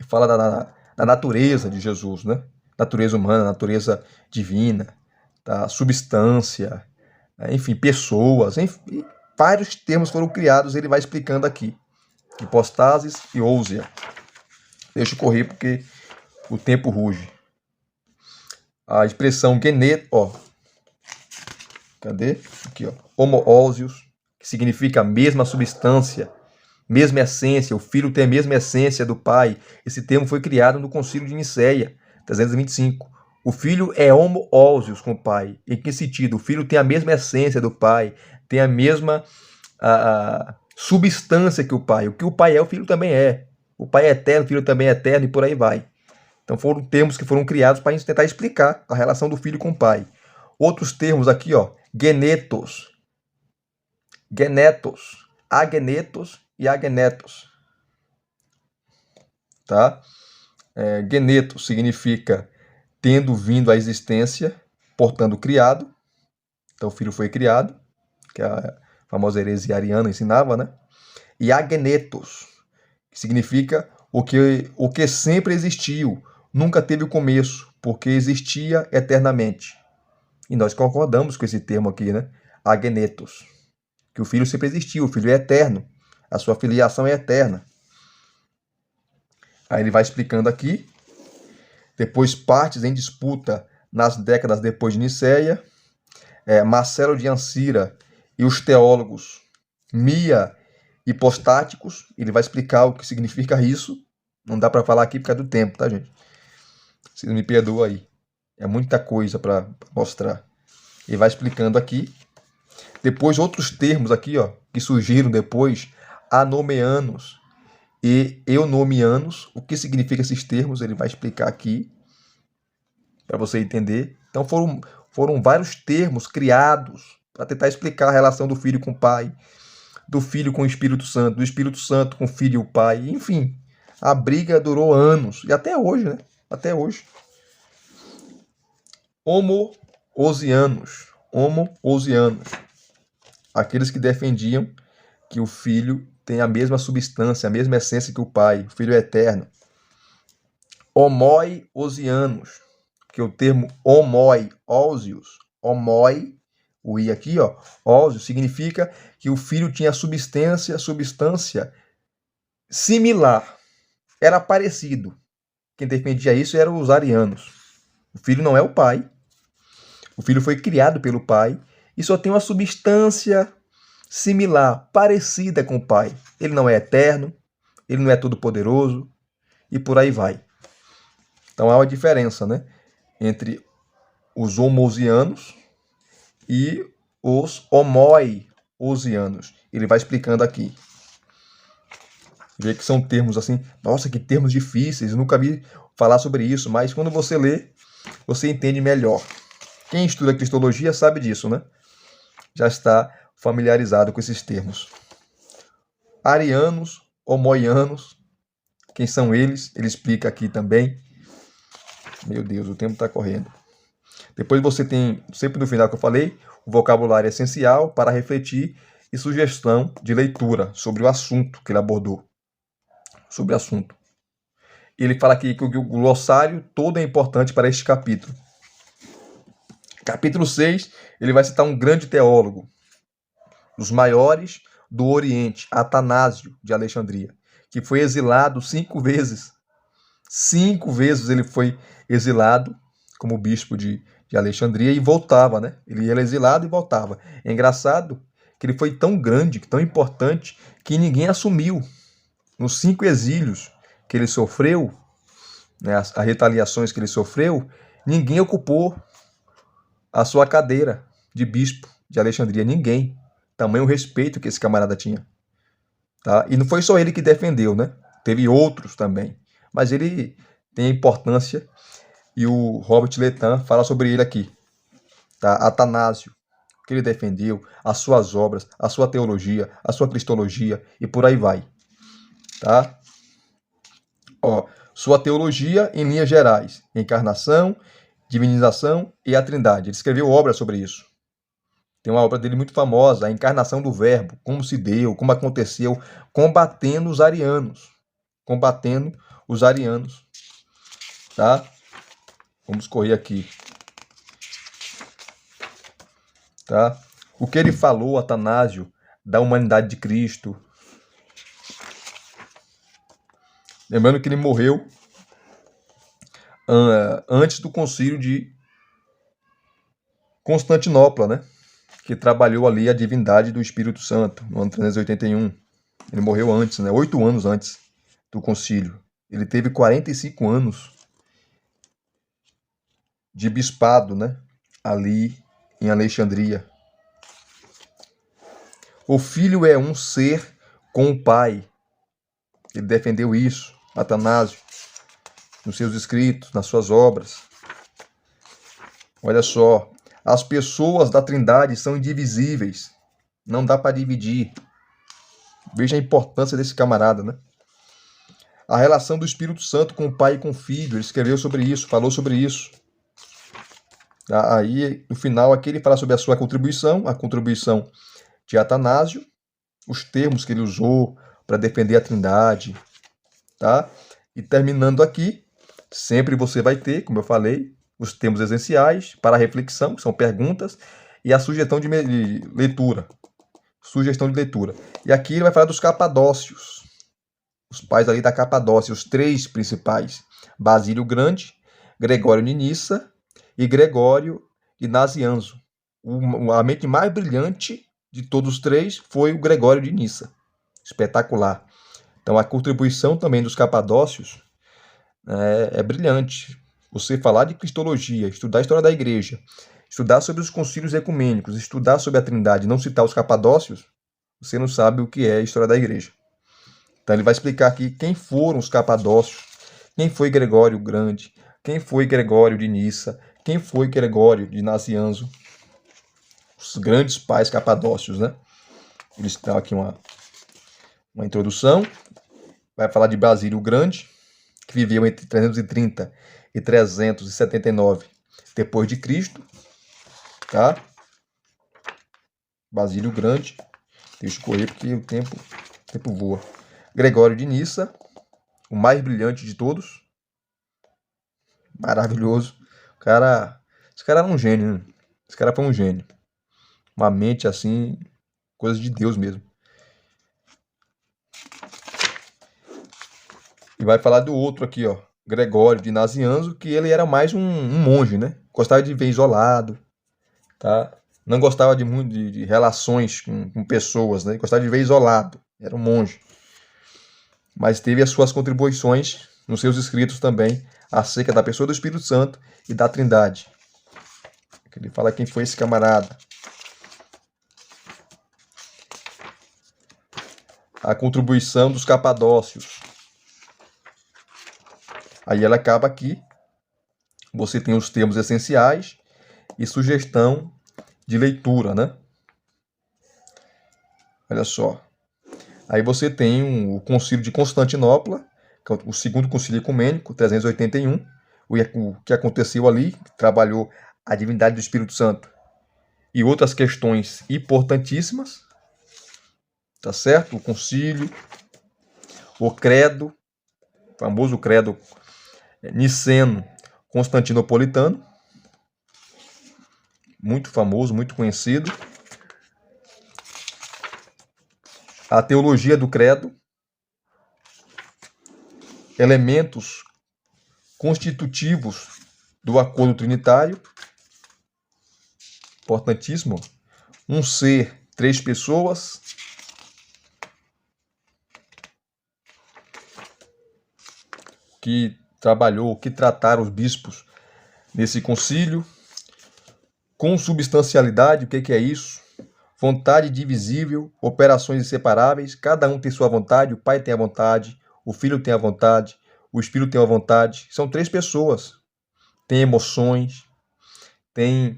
fala da natureza de Jesus, né? Natureza humana, natureza divina, tá? Substância, enfim, pessoas, enfim, vários termos foram criados, ele vai explicando aqui. Hipostases e ousia. Deixa eu correr porque o tempo ruge. A expressão genet, ó. Cadê? Aqui, ó. Homoousios, que significa a mesma substância, mesma essência. O filho tem a mesma essência do pai. Esse termo foi criado no Concílio de Nicéia, 325. O filho é homoousios com o pai. Em que sentido? O filho tem a mesma essência do pai, tem a mesma substância que o pai. O que o pai é, o filho também é. O pai é eterno, o filho também é eterno e por aí vai. Então foram termos que foram criados para a gente tentar explicar a relação do filho com o pai. Outros termos aqui, ó, genetos, genetos, agenetos e agenetos. Tá? Genetos significa tendo vindo à existência, portanto criado. Então o filho foi criado, que a famosa heresia ariana ensinava, né? E agenetos, que significa o que sempre existiu, nunca teve o começo, porque existia eternamente. E nós concordamos com esse termo aqui, né? Agenetos, que o filho sempre existiu, o filho é eterno, a sua filiação é eterna. Aí ele vai explicando aqui. Depois, partes em disputa nas décadas depois de Nicéia. Marcelo de Ancira e os teólogos Mia hipostáticos. Ele vai explicar o que significa isso. Não dá para falar aqui por causa do tempo, tá, gente? Vocês me perdoam aí. É muita coisa para mostrar. Ele vai explicando aqui. Depois, outros termos aqui, ó, que surgiram depois, anomeanos e eunomianos. O que significa esses termos? Ele vai explicar aqui para você entender. Então foram vários termos criados para tentar explicar a relação do filho com o pai, do filho com o Espírito Santo, do Espírito Santo com o filho e o pai. Enfim, a briga durou anos e até hoje, né? Até hoje. Homoousianos, aqueles que defendiam que o filho tem a mesma substância, a mesma essência que o pai, o filho é eterno. Homoiousianos, que o termo homoiousios, homoi, o i aqui, ó, ósio, significa que o filho tinha substância similar, era parecido. Quem defendia isso eram os arianos. O filho não é o pai, o filho foi criado pelo pai e só tem uma substância similar, parecida com o pai. Ele não é eterno, ele não é todo-poderoso e por aí vai. Então há uma diferença, né, entre os homoousianos e os homoiousianos. Ele vai explicando aqui. Vê que são termos assim, nossa, que termos difíceis, eu nunca vi falar sobre isso, mas quando você lê, você entende melhor. Quem estuda cristologia sabe disso, né? Já está familiarizado com esses termos. Arianos, homoianos, quem são eles? Ele explica aqui também. Meu Deus, o tempo está correndo. Depois você tem, sempre no final que eu falei, o vocabulário essencial para refletir e sugestão de leitura sobre o assunto que ele abordou. Sobre o assunto. Ele fala aqui que o glossário todo é importante para este capítulo. Capítulo 6, ele vai citar um grande teólogo, dos maiores do Oriente, Atanásio de Alexandria, que foi exilado 5 vezes. 5 vezes ele foi exilado como bispo de Alexandria e voltava, né? Ele era exilado e voltava. É engraçado que ele foi tão grande, tão importante, que ninguém assumiu. Nos 5 exílios que ele sofreu, né, as retaliações que ele sofreu, ninguém ocupou a sua cadeira de bispo de Alexandria. Ninguém. Tamanho respeito que esse camarada tinha. Tá? E não foi só ele que defendeu, né? Teve outros também. Mas ele tem a importância e o Robert Letan fala sobre ele aqui, tá? Atanásio, o que ele defendeu, as suas obras, a sua teologia, a sua cristologia e por aí vai, tá? Ó, sua teologia em linhas gerais, encarnação, divinização e a Trindade. Ele escreveu obras sobre isso. Tem uma obra dele muito famosa, A Encarnação do Verbo, como se deu, como aconteceu, combatendo os arianos. Combatendo os arianos, tá? Vamos correr aqui, tá? O que ele falou, Atanásio, da humanidade de Cristo. Lembrando que ele morreu antes do concílio de Constantinopla, né? Que trabalhou ali a divindade do Espírito Santo, no ano 381. Ele morreu antes, né? 8 anos antes do concílio. Ele teve 45 anos de bispado, né? Ali em Alexandria. O Filho é um ser com o Pai. Ele defendeu isso, Atanásio, nos seus escritos, nas suas obras. Olha só, as pessoas da Trindade são indivisíveis. Não dá para dividir. Veja a importância desse camarada, né? A relação do Espírito Santo com o Pai e com o Filho. Ele escreveu sobre isso, falou sobre isso. Aí, no final, aqui ele fala sobre a sua contribuição, a contribuição de Atanásio, os termos que ele usou para defender a Trindade, tá? E terminando aqui, sempre você vai ter, como eu falei, os termos essenciais para a reflexão, que são perguntas, e a sugestão de leitura. Sugestão de leitura. E aqui ele vai falar dos capadócios. Os pais ali da Capadócia, os 3 principais. Basílio Grande, Gregório de Nissa e Gregório de Nazianzo. A mente mais brilhante de todos os 3 foi o Gregório de Nissa. Espetacular. Então a contribuição também dos capadócios é brilhante. Você falar de cristologia, estudar a história da igreja, estudar sobre os concílios ecumênicos, estudar sobre a Trindade, não citar os capadócios, você não sabe o que é a história da igreja. Então ele vai explicar aqui quem foram os capadócios, quem foi Gregório Grande, quem foi Gregório de Nissa, quem foi Gregório de Nazianzo, os grandes pais capadócios, né? Eles dão aqui uma introdução. Vai falar de Basílio Grande, que viveu entre 330 e 379 depois de Cristo, tá? Basílio Grande. Deixa eu correr porque o tempo voa. Gregório de Nissa, o mais brilhante de todos. Maravilhoso. Esse cara era um gênio, né? Esse cara foi um gênio. Uma mente assim, coisa de Deus mesmo. E vai falar do outro aqui, ó. Gregório de Nazianzo, que ele era mais um monge, né? Gostava de viver isolado, tá? Não gostava de muito de relações com pessoas, né? Gostava de viver isolado. Era um monge. Mas teve as suas contribuições nos seus escritos também acerca da pessoa do Espírito Santo e da Trindade. Ele fala quem foi esse camarada. A contribuição dos capadócios. Aí ela acaba aqui. Você tem os termos essenciais e sugestão de leitura, né? Olha só. Aí você tem o Concílio de Constantinopla, que é o segundo concílio ecumênico, 381, o que aconteceu ali, trabalhou a divindade do Espírito Santo e outras questões importantíssimas, tá certo? O concílio, o credo, o famoso credo niceno constantinopolitano, muito famoso, muito conhecido. A teologia do credo, elementos constitutivos do acordo trinitário, importantíssimo, um ser, 3 pessoas, que trataram os bispos nesse concílio, consubstancialidade, o que é isso? Vontade divisível, operações inseparáveis, cada um tem sua vontade, o Pai tem a vontade, o Filho tem a vontade, o Espírito tem a vontade. São 3 pessoas. tem emoções, tem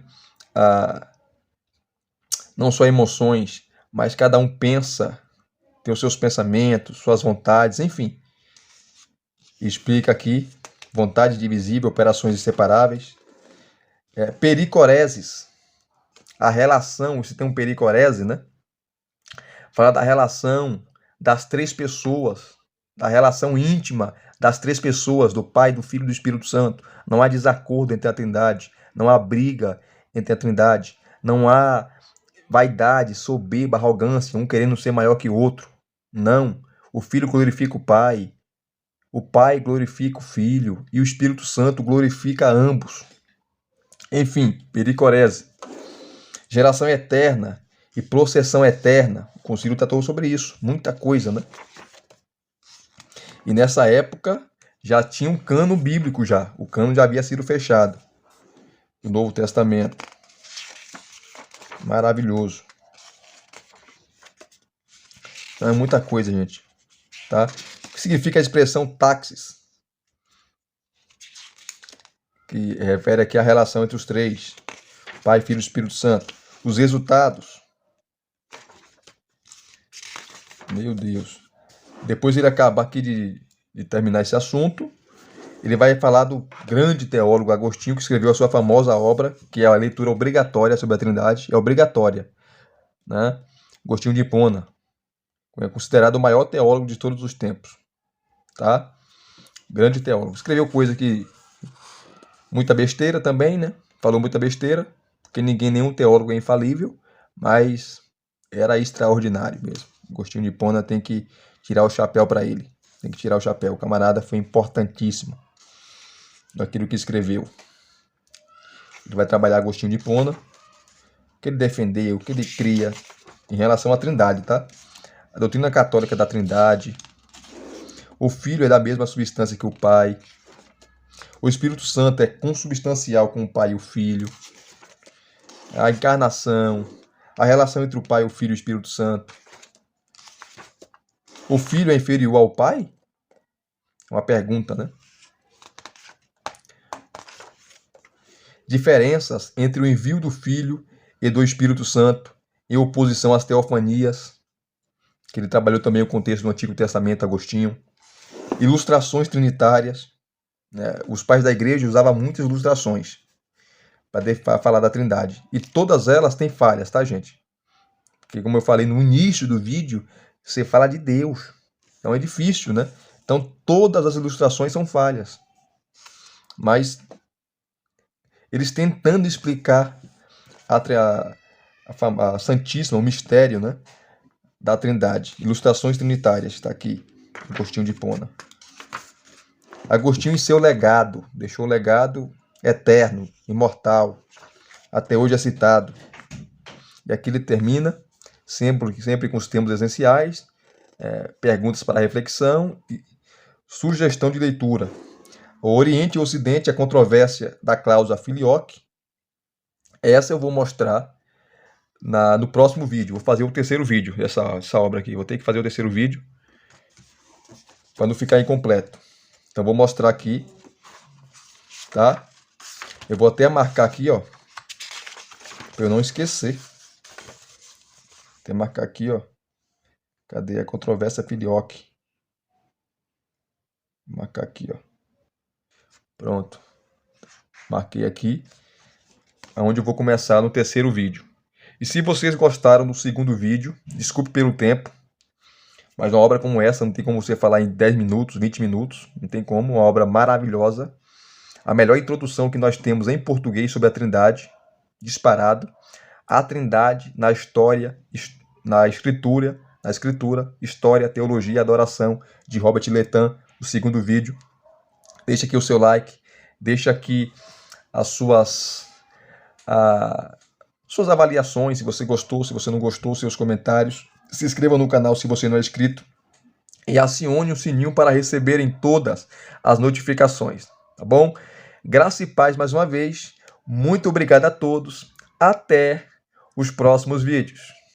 não só emoções, mas cada um pensa, tem os seus pensamentos, suas vontades, enfim. Explica aqui, vontade divisível, operações inseparáveis. Pericoreses, a relação, você tem um pericorese, né? Fala da relação das três pessoas, da relação íntima das três pessoas, do Pai, do Filho e do Espírito Santo. Não há desacordo entre a Trindade, não há briga entre a Trindade, não há vaidade, soberba, arrogância, um querendo ser maior que o outro. Não. O Filho glorifica o Pai glorifica o Filho e o Espírito Santo glorifica ambos. Enfim, pericorese. Geração eterna e processão eterna. O concílio tratou sobre isso. Muita coisa, né? E nessa época já tinha um cano bíblico já. O cano já havia sido fechado. O Novo Testamento. Maravilhoso. Então é muita coisa, gente. Tá? O que significa a expressão táxis? Que refere aqui à relação entre os três. Pai, Filho e Espírito Santo. Os resultados. Meu Deus. Depois ele acabar aqui de terminar esse assunto, ele vai falar do grande teólogo Agostinho, que escreveu a sua famosa obra, que é a leitura obrigatória sobre a Trindade. É obrigatória. Né? Agostinho de Hipona. É considerado o maior teólogo de todos os tempos. Tá? Grande teólogo. Escreveu coisa que... muita besteira também, né? Falou muita besteira, porque nenhum teólogo é infalível, mas era extraordinário mesmo. Agostinho de Hipona tem que tirar o chapéu para ele. Tem que tirar o chapéu. O camarada foi importantíssimo daquilo que escreveu. Ele vai trabalhar Agostinho de Hipona, o que ele defendeu, o que ele cria em relação à Trindade, tá? A doutrina católica da Trindade. O Filho é da mesma substância que o Pai. O Espírito Santo é consubstancial com o Pai e o Filho. A encarnação, a relação entre o Pai, o Filho e o Espírito Santo. O Filho é inferior ao Pai? Uma pergunta, né? Diferenças entre o envio do Filho e do Espírito Santo em oposição às teofanias, que ele trabalhou também o contexto do Antigo Testamento, Agostinho. Ilustrações trinitárias. Né? Os pais da igreja usavam muitas ilustrações para falar da Trindade. E todas elas têm falhas, tá, gente? Porque, como eu falei no início do vídeo, você fala de Deus. Então é difícil, né? Então todas as ilustrações são falhas. Mas eles tentando explicar a Santíssima, o mistério, né, da Trindade. Ilustrações trinitárias, está aqui, Agostinho de Hipona. Agostinho em seu legado, deixou um legado eterno, imortal, até hoje é citado. E aqui ele termina, sempre com os termos essenciais, perguntas para reflexão e sugestão de leitura. O Oriente e o Ocidente, a controvérsia da cláusula filioque. Essa eu vou mostrar no próximo vídeo. Vou fazer o terceiro vídeo dessa obra aqui. Vou ter que fazer o terceiro vídeo para não ficar incompleto. Então vou mostrar aqui, tá? Eu vou até marcar aqui, ó, para eu não esquecer. Vou até marcar aqui, ó. Cadê a controvérsia filioque? Vou marcar aqui, ó. Pronto. Marquei aqui, onde eu vou começar no terceiro vídeo. E se vocês gostaram do segundo vídeo, desculpe pelo tempo, mas uma obra como essa não tem como você falar em 10 minutos, 20 minutos, não tem como, uma obra maravilhosa. A melhor introdução que nós temos em português sobre a Trindade, disparado. A Trindade na história, na escritura, história, teologia e adoração, de Robert Lethan, o segundo vídeo. Deixa aqui o seu like, deixa aqui as suas avaliações, se você gostou, se você não gostou, seus comentários. Se inscreva no canal se você não é inscrito e acione o sininho para receberem todas as notificações, tá bom? Graça e paz mais uma vez. Muito obrigado a todos. Até os próximos vídeos.